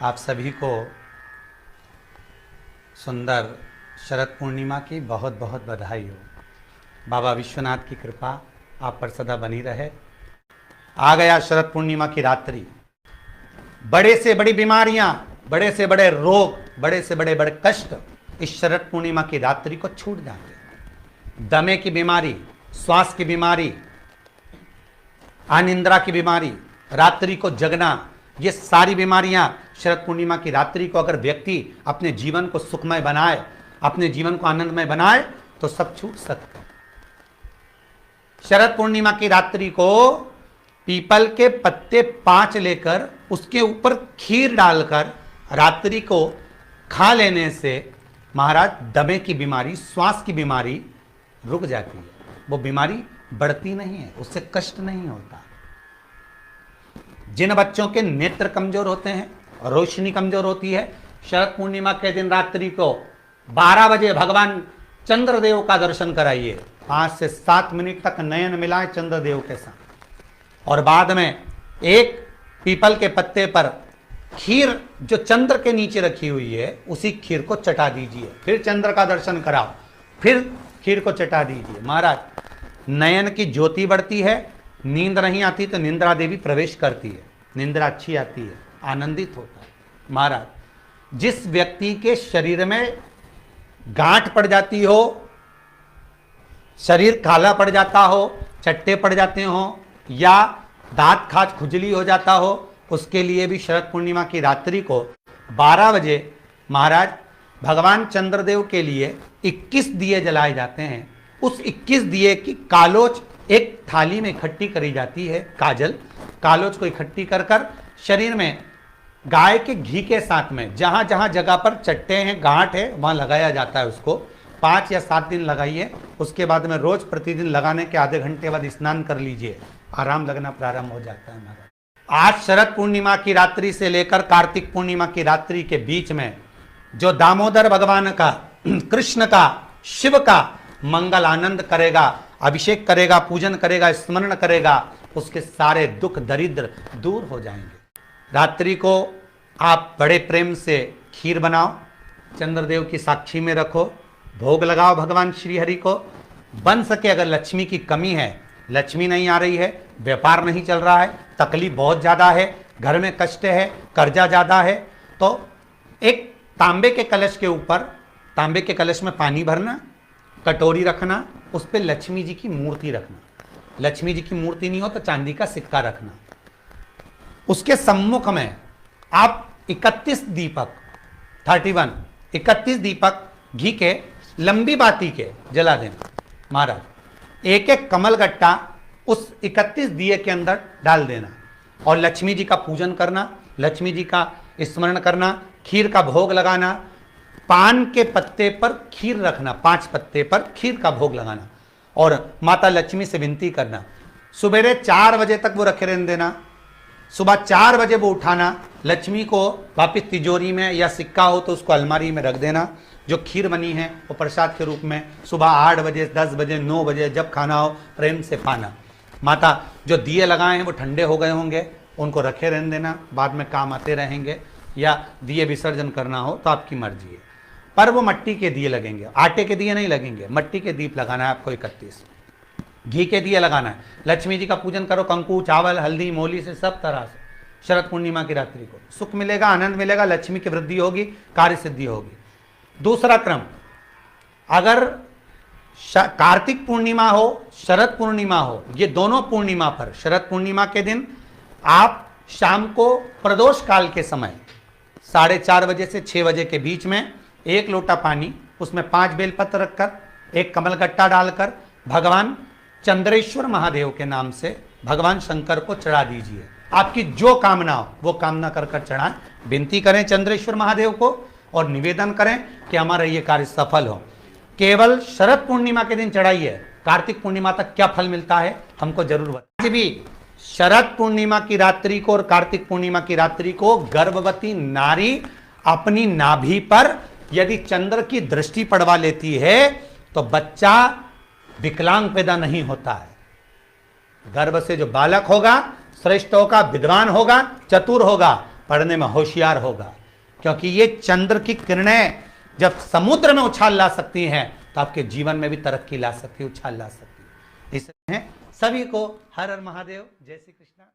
आप सभी को सुंदर शरद पूर्णिमा की बहुत बहुत बधाई हो। बाबा विश्वनाथ की कृपा आप पर सदा बनी रहे। आ गया शरद पूर्णिमा की रात्रि। बड़े से बड़ी बीमारियां, बड़े से बड़े रोग, बड़े से बड़े बड़े कष्ट इस शरद पूर्णिमा की रात्रि को छूट जाते हैं। दमे की बीमारी, श्वास की बीमारी, अनिद्रा की बीमारी, रात्रि को जगना, ये सारी बीमारियां शरद पूर्णिमा की रात्रि को अगर व्यक्ति अपने जीवन को सुखमय बनाए, अपने जीवन को आनंदमय बनाए तो सब छूट सकते हैं। शरद पूर्णिमा की रात्रि को पीपल के पत्ते 5 लेकर उसके ऊपर खीर डालकर रात्रि को खा लेने से महाराज दमे की बीमारी, श्वास की बीमारी रुक जाती है। वो बीमारी बढ़ती नहीं है, उससे कष्ट नहीं होता। जिन बच्चों के नेत्र कमजोर होते हैं, रोशनी कमजोर होती है, शरद पूर्णिमा के दिन रात्रि को 12 बजे भगवान चंद्रदेव का दर्शन कराइए। 5 से 7 मिनट तक नयन मिलाएं चंद्रदेव के साथ और बाद में एक पीपल के पत्ते पर खीर जो चंद्र के नीचे रखी हुई है उसी खीर को चटा दीजिए। फिर चंद्र का दर्शन कराओ, फिर खीर को चटा दीजिए। महाराज नयन की ज्योति बढ़ती है, नींद नहीं आती तो निंद्रा देवी प्रवेश करती है, निंद्रा अच्छी आती है, आनंदित होता है। महाराज जिस व्यक्ति के शरीर में गांठ पड़ जाती हो, शरीर काला पड़ जाता हो, चट्टे पड़ जाते हो या दांत खाज खुजली हो जाता हो, उसके लिए भी शरद पूर्णिमा की रात्रि को 12 बजे महाराज भगवान चंद्रदेव के लिए 21 दिए जलाए जाते हैं। उस 21 दिए की कालोच एक थाली में इकट्ठी करी जाती है। कालोच को इकट्ठी कर कर शरीर में गाय के घी के साथ में जहां जहां जगह पर चट्टे हैं, गांठ है, वहां लगाया जाता है। उसको 5 या 7 दिन लगाइए। उसके बाद में रोज प्रतिदिन लगाने के आधे घंटे बाद स्नान कर लीजिए, आराम लगना प्रारंभ हो जाता है। महाराज आज शरद पूर्णिमा की रात्रि से लेकर कार्तिक पूर्णिमा की रात्रि के बीच में जो दामोदर भगवान का, कृष्ण का, शिव का मंगल आनंद करेगा, अभिषेक करेगा, पूजन करेगा, स्मरण करेगा, उसके सारे दुख दरिद्र दूर हो जाएंगे। रात्रि को आप बड़े प्रेम से खीर बनाओ, चंद्रदेव की साक्षी में रखो, भोग लगाओ भगवान श्री हरि को। बन सके अगर लक्ष्मी की कमी है, लक्ष्मी नहीं आ रही है, व्यापार नहीं चल रहा है, तकलीफ बहुत ज़्यादा है, घर में कष्ट है, कर्जा ज़्यादा है, तो एक तांबे के कलश के ऊपर, तांबे के कलश में पानी भरना, कटोरी रखना, उस पर लक्ष्मी जी की मूर्ति रखना। लक्ष्मी जी की मूर्ति नहीं हो तो चांदी का सिक्का रखना। उसके सम्मुख में आप 31 दीपक घी के लंबी बाती के जला देना। महाराज एक एक कमल गट्टा उस 31 दिए के अंदर डाल देना और लक्ष्मी जी का पूजन करना, लक्ष्मी जी का स्मरण करना, खीर का भोग लगाना, पान के पत्ते पर खीर रखना, 5 पत्ते पर खीर का भोग लगाना और माता लक्ष्मी से विनती करना। सुबेरे 4 बजे तक वो रखे रहने देना, सुबह 4 बजे वो उठाना, लक्ष्मी को वापिस तिजोरी में या सिक्का हो तो उसको अलमारी में रख देना। जो खीर बनी है वो प्रसाद के रूप में सुबह 8 बजे, 10 बजे, 9 बजे जब खाना हो प्रेम से खाना। माता जो दिए लगाए हैं वो ठंडे हो गए होंगे, उनको रखे रहने देना, बाद में काम आते रहेंगे, या दिए विसर्जन करना हो तो आपकी मर्जी है। पर वो मट्टी के दिए लगेंगे, आटे के दिए नहीं लगेंगे, मट्टी के दीप लगाना है आपको। 31 घी के दिए लगाना है। लक्ष्मी जी का पूजन करो, कंकु, चावल, हल्दी, मोली से, सब तरह से। शरद पूर्णिमा की रात्रि को सुख मिलेगा, आनंद मिलेगा, लक्ष्मी की वृद्धि होगी, कार्य सिद्धि होगी। दूसरा क्रम, अगर कार्तिक पूर्णिमा हो, शरद पूर्णिमा हो, ये दोनों पूर्णिमा पर, शरद पूर्णिमा के दिन आप शाम को प्रदोष काल के समय 4:30 बजे से 6 बजे के बीच में 1 लोटा पानी, उसमें 5 बेलपत्र रखकर, 1 कमल गट्टा डालकर भगवान चंद्रेश्वर महादेव के नाम से भगवान शंकर को चढ़ा दीजिए। आपकी जो कामना हो वो कामना कर कर चढ़ाएं, विनती करें चंद्रेश्वर महादेव को और निवेदन करें कि हमारा ये कार्य सफल हो। केवल शरद पूर्णिमा के दिन चढ़ाइए, कार्तिक पूर्णिमा तक क्या फल मिलता है हमको जरूर बताइए। भी शरद पूर्णिमा की रात्रि को और कार्तिक पूर्णिमा की रात्रि को गर्भवती नारी अपनी नाभि पर यदि चंद्र की दृष्टि पड़वा लेती है तो बच्चा विकलांग पैदा नहीं होता है। गर्भ से जो बालक होगा श्रेष्ठ होगा, विद्वान होगा, चतुर होगा, पढ़ने में होशियार होगा, क्योंकि ये चंद्र की किरणें जब समुद्र में उछाल ला सकती हैं तो आपके जीवन में भी तरक्की ला सकती है, उछाल ला सकती है। इसलिए सभी को हर हर महादेव, जय श्री कृष्णा।